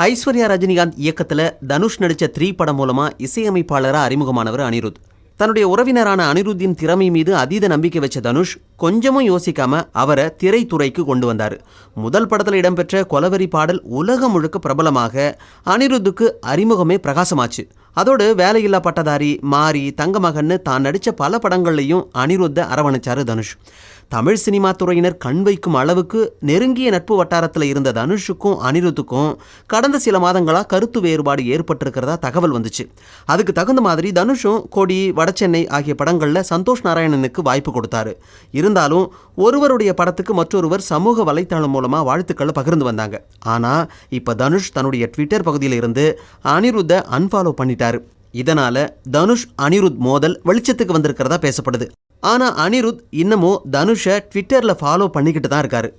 ஐஸ்வர்யா ரஜினிகாந்த் இயக்கத்துல தனுஷ் நடிச்ச 3 படம் மூலமா இசையமைப்பாளரா அறிமுகமானவர் அனிருத். தன்னுடைய உறவினரான அனிருத்தின் திறமை மீது அதீத நம்பிக்கை வச்ச தனுஷ் கொஞ்சமும் யோசிக்காம அவரை திரைத்துறைக்கு கொண்டு வந்தார். முதல் படத்தில் இடம்பெற்ற கொலவெறி பாடல் உலகம் முழுக்க பிரபலமாக அனிருத்துக்கு அறிமுகமே பிரகாசமாச்சு. அதோடு வேலையில்லா பட்டதாரி, மாரி, தங்கமகன்னு தான் நடித்த பல படங்கள்லையும் அனிருத்தை அரவணைச்சாரு தனுஷ். தமிழ் சினிமா துறையினர் கண் வைக்கும் அளவுக்கு நெருங்கிய நட்பு வட்டாரத்தில் இருந்த தனுஷுக்கும் அனிருத்துக்கும் கடந்த சில மாதங்களாக கருத்து வேறுபாடு ஏற்பட்டிருக்கிறதா தகவல் வந்துச்சு. அதுக்கு தகுந்த மாதிரி தனுஷும் கொடி, வடசென்னை ஆகிய படங்களில் சந்தோஷ் நாராயணனுக்கு வாய்ப்பு கொடுத்தாரு. இருந்தாலும் ஒருவருடைய படத்துக்கு மற்றொருவர் சமூக வலைத்தளம் மூலமாக வாழ்த்துக்களை பகிர்ந்து வந்தாங்க. ஆனால் இப்போ தனுஷ் தன்னுடைய ட்விட்டர் பகுதியில் இருந்து அனிருத்தை அன்ஃபாலோ பண்ணிட்டாரு. இதனால தனுஷ் அனிருத் மோதல் வெளிச்சத்துக்கு வந்திருக்கிறதா பேசப்படுது. ஆனா அனிருத் இன்னமும் தனுஷை ட்விட்டர்ல ஃபாலோ பண்ணிக்கிட்டு தான் இருக்காரு.